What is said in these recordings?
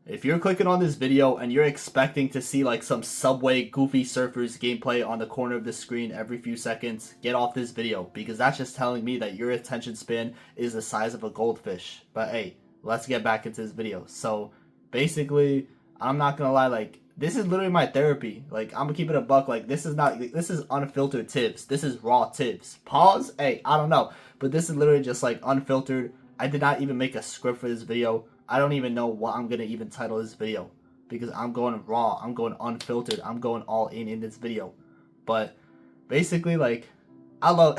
If you're clicking on this video and you're expecting to see like some Subway Goofy Surfers gameplay on the corner of the screen every few seconds, get off this video, because that's just telling me that your attention span is the size of a goldfish. But hey, let's get back into this video. So basically, I'm not gonna lie, like, this is literally my therapy. Like, I'm gonna keep it a buck. Like, this is unfiltered tips. This is raw tips. Pause? Hey, I don't know. But this is literally just like unfiltered. I did not even make a script for this video. I don't even know what I'm gonna even title this video, because I'm going raw, I'm going unfiltered, I'm going all in this video. But basically, like, I love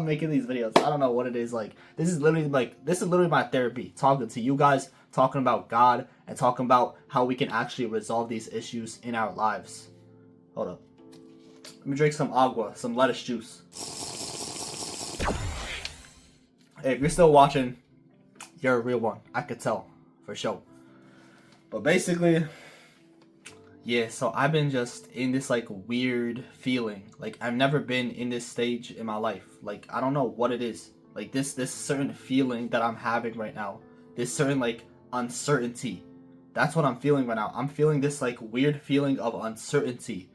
making these videos. I don't know what it is. Like, this is literally my therapy, talking to you guys, talking about God, and talking about how we can actually resolve these issues in our lives. Hold up, let me drink some agua, some lettuce juice. Hey, if you're still watching, you're a real one. I could tell, for sure. But basically, yeah, so I've been just in this like weird feeling. Like, I've never been in this stage in my life. Like, I don't know what it is. Like, this certain feeling that I'm having right now. This certain like uncertainty. That's what I'm feeling right now. I'm feeling this like weird feeling of uncertainty.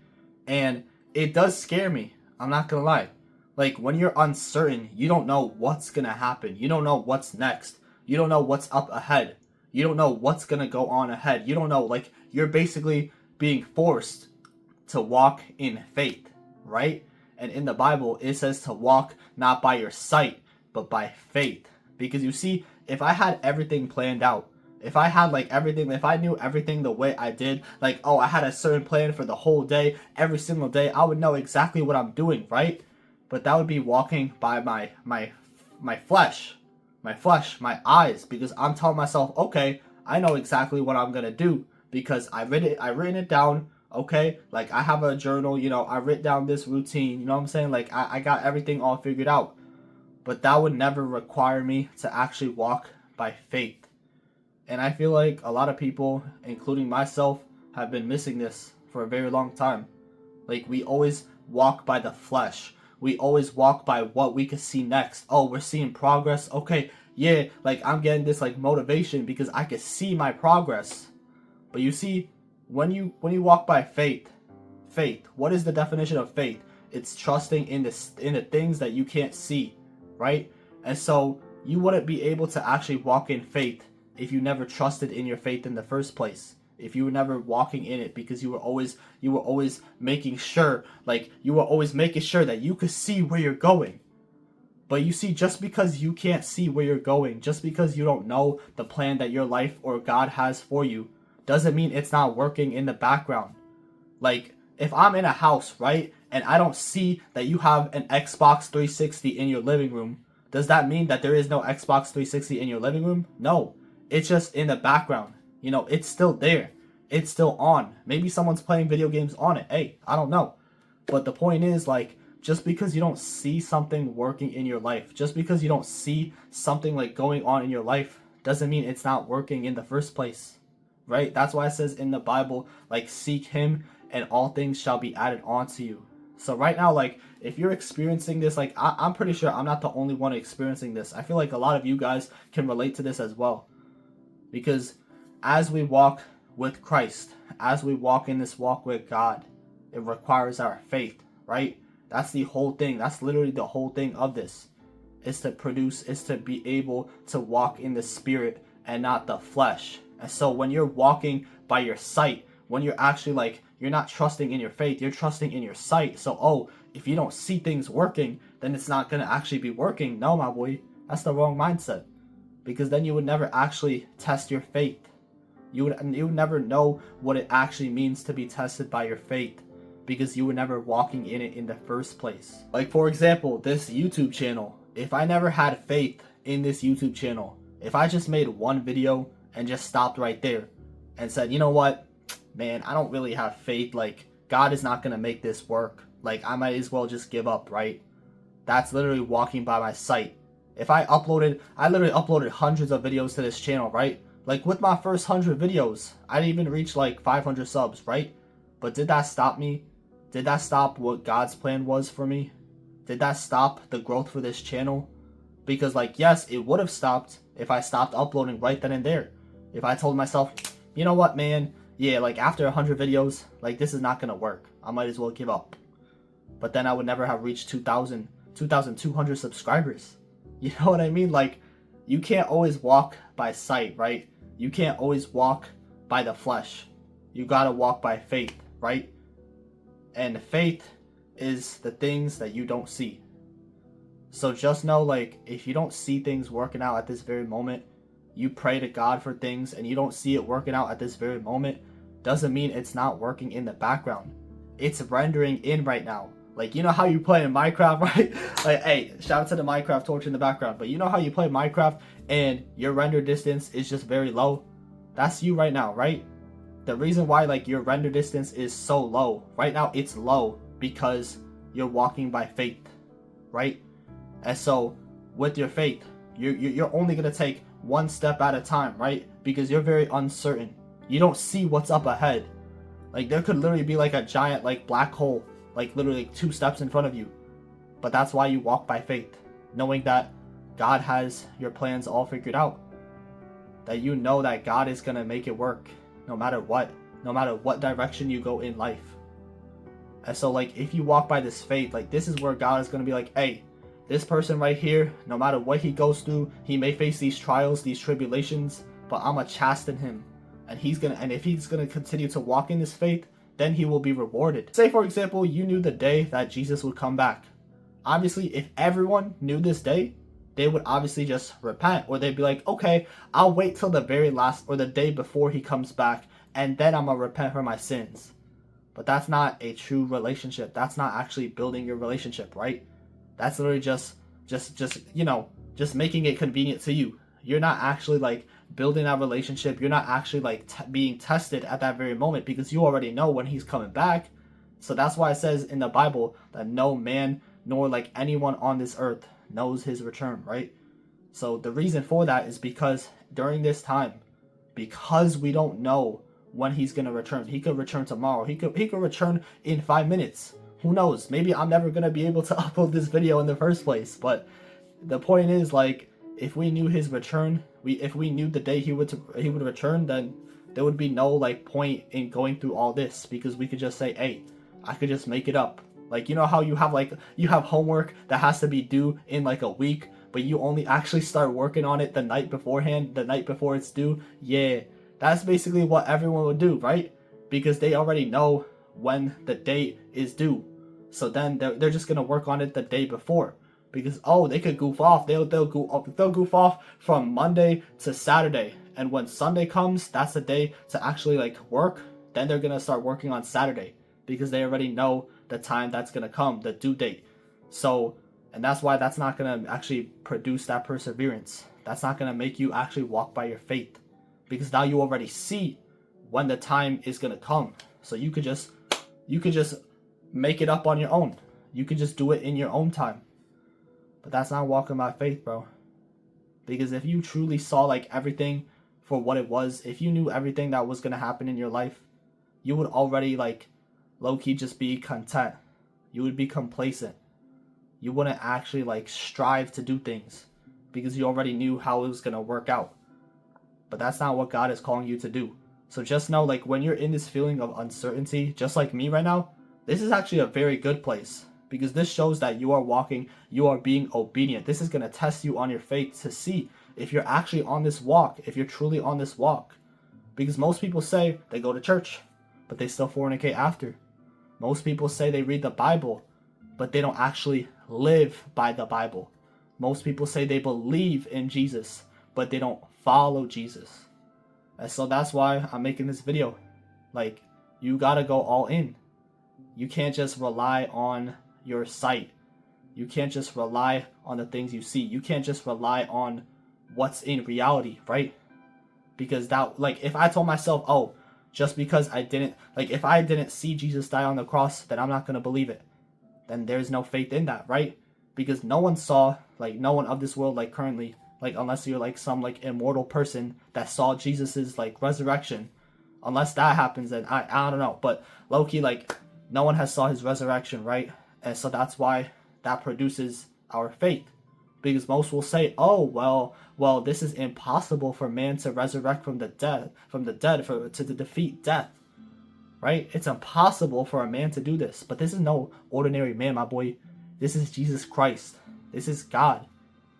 And it does scare me. I'm not gonna lie. Like, when you're uncertain, you don't know what's gonna happen. You don't know what's next. You don't know what's up ahead. You don't know what's going to go on ahead. You don't know, like, you're basically being forced to walk in faith, right? And in the Bible, it says to walk not by your sight, but by faith. Because you see, if I had everything planned out, if I had like everything, if I knew everything the way I did, like, oh, I had a certain plan for the whole day, every single day, I would know exactly what I'm doing, right? But that would be walking by my flesh. My eyes, because I'm telling myself, okay, I know exactly what I'm gonna do because I written it down, okay? Like, I have a journal, you know, I written down this routine, you know what I'm saying? Like, I got everything all figured out. But that would never require me to actually walk by faith. And I feel like a lot of people, including myself, have been missing this for a very long time. Like, we always walk by the flesh. We always walk by what we can see next. Oh, we're seeing progress. Okay, yeah, like, I'm getting this like motivation because I can see my progress. But you see, when you walk by faith, what is the definition of faith? It's trusting in the things that you can't see, right? And so you wouldn't be able to actually walk in faith if you never trusted in your faith in the first place. If you were never walking in it, because you were always making sure, like, you were always making sure that you could see where you're going. But you see, just because you can't see where you're going, just because you don't know the plan that your life or God has for you, doesn't mean it's not working in the background. Like, if I'm in a house, right, and I don't see that you have an Xbox 360 in your living room, does that mean that there is no Xbox 360 in your living room? No, it's just in the background. You know, it's still there. It's still on. Maybe someone's playing video games on it. Hey, I don't know. But the point is, like, just because you don't see something working in your life, just because you don't see something like going on in your life, doesn't mean it's not working in the first place, right? That's why it says in the Bible, like, seek him and all things shall be added onto you. So right now, like, if you're experiencing this, like, I'm pretty sure I'm not the only one experiencing this. I feel like a lot of you guys can relate to this as well. Because as we walk with Christ, as we walk in this walk with God, it requires our faith, right? That's the whole thing. That's literally the whole thing of this. Is to be able to walk in the spirit and not the flesh. And so when you're walking by your sight, when you're actually like, you're not trusting in your faith, you're trusting in your sight. So, oh, if you don't see things working, then it's not going to actually be working. No, my boy, that's the wrong mindset. Because then you would never actually test your faith. You would never know what it actually means to be tested by your faith, because you were never walking in it in the first place. Like, for example, this YouTube channel. If I never had faith in this YouTube channel, if I just made one video and just stopped right there and said, you know what, man, I don't really have faith. Like, God is not going to make this work. Like, I might as well just give up, right? That's literally walking by my sight. If I literally uploaded hundreds of videos to this channel, right? Like, with my first 100 videos, I didn't even reach like 500 subs, right? But did that stop me? Did that stop what God's plan was for me? Did that stop the growth for this channel? Because, like, yes, it would have stopped if I stopped uploading right then and there. If I told myself, you know what, man, yeah, like after 100 videos, like this is not gonna work, I might as well give up. But then I would never have reached 2,200 subscribers. You know what I mean? Like, you can't always walk by sight, right? You can't always walk by the flesh. You gotta walk by faith, right? And faith is the things that you don't see. So just know, like, if you don't see things working out at this very moment, you pray to God for things and you don't see it working out at this very moment, doesn't mean it's not working in the background. It's rendering in right now. Like, you know how you play in Minecraft, right? Like, hey, shout out to the Minecraft torch in the background. But you know how you play Minecraft and your render distance is just very low? That's you right now, right? The reason why, like, your render distance is so low right now, it's low because you're walking by faith, right? And so with your faith, you're only going to take one step at a time, right? Because you're very uncertain. You don't see what's up ahead. Like, there could literally be like a giant like black hole, like literally 2 steps in front of you. But that's why you walk by faith, knowing that God has your plans all figured out. That you know that God is going to make it work no matter what direction you go in life. And so, like, if you walk by this faith, like, this is where God is going to be like, hey, this person right here, no matter what he goes through, he may face these trials, these tribulations, but I'm gonna chasten him. And if he's gonna continue to walk in this faith, then he will be rewarded. Say, for example, you knew the day that Jesus would come back. Obviously, if everyone knew this day, they would obviously just repent, or they'd be like, okay, I'll wait till the very last, or the day before he comes back, and then I'm gonna repent for my sins. But that's not a true relationship. That's not actually building your relationship, right? That's literally just you know, just making it convenient to you. You're not actually like building that relationship. You're not actually like being tested at that very moment, because you already know when he's coming back. So that's why it says in the Bible that no man nor like anyone on this earth knows his return, right? So the reason for that is because during this time, because we don't know when he's gonna return. He could return tomorrow. He could return in 5 minutes. Who knows? Maybe I'm never gonna be able to upload this video in the first place. But the point is, like, if we knew his return, if we knew the day he would return, then there would be no like point in going through all this, because we could just say, hey, I could just make it up. Like, you know how you have homework that has to be due in like a week, but you only actually start working on it the night beforehand, the night before it's due? Yeah, that's basically what everyone would do, right? Because they already know when the date is due. So then they're just gonna work on it the day before, because they could goof off. They'll goof off from Monday to Saturday, and when Sunday comes, that's the day to actually like work. Then they're gonna start working on Saturday, because they already know the time that's gonna come, the due date. So, and that's why that's not gonna actually produce that perseverance. That's not gonna make you actually walk by your faith, because now you already see when the time is gonna come. So you could just make it up on your own. You could just do it in your own time. But that's not walking by faith, bro. Because if you truly saw like everything for what it was, if you knew everything that was gonna happen in your life, you would already like low-key just be content. You would be complacent. You wouldn't actually like strive to do things, because you already knew how it was gonna work out. But that's not what God is calling you to do. So just know, like, when you're in this feeling of uncertainty, just like me right now, this is actually a very good place, because this shows that you are walking, you are being obedient. This is going to test you on your faith to see if you're actually on this walk, if you're truly on this walk. Because most people say they go to church, but they still fornicate after. Most people say they read the Bible, but they don't actually live by the Bible. Most people say they believe in Jesus, but they don't follow Jesus. And so that's why I'm making this video. Like, you gotta go all in. You can't just rely on your sight. You can't just rely on the things you see. You can't just rely on what's in reality, right? Because that, like, if I told myself, oh, just because if I didn't see Jesus die on the cross, then I'm not gonna believe it, then there's no faith in that, right? Because no one of this world, like, currently, like, unless you're like some like immortal person that saw Jesus's like resurrection. Unless that happens, then I don't know. But low-key, like, no one has saw his resurrection, right? And so that's why that produces our faith. Because most will say, oh, well, this is impossible for man to resurrect from the dead, to defeat death. Right? It's impossible for a man to do this. But this is no ordinary man, my boy. This is Jesus Christ. This is God.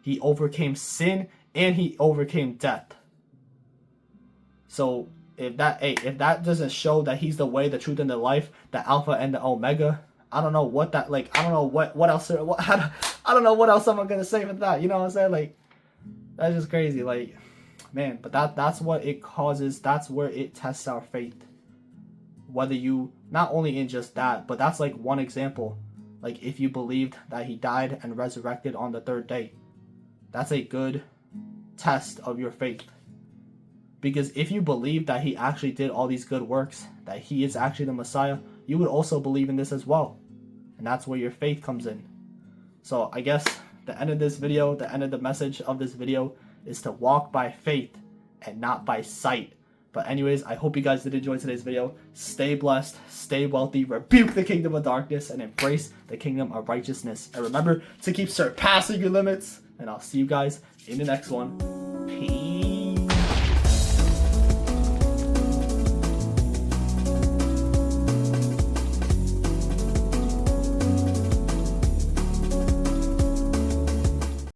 He overcame sin and he overcame death. So if that doesn't show that he's the way, the truth, and the life, the Alpha and the Omega, I don't know what that, like, I don't know what else, I don't know what else I'm gonna say for that. You know what I'm saying? Like, that's just crazy. Like, man, but that's what it causes. That's where it tests our faith. Whether you, not only in just that, but that's like one example. Like, if you believed that he died and resurrected on the third day, that's a good test of your faith. Because if you believe that he actually did all these good works, that he is actually the Messiah, you would also believe in this as well. And that's where your faith comes in. So I guess the end of this video, the end of the message of this video is to walk by faith and not by sight. But anyways, I hope you guys did enjoy today's video. Stay blessed, stay wealthy, rebuke the kingdom of darkness, and embrace the kingdom of righteousness. And remember to keep surpassing your limits. And I'll see you guys in the next one. Peace.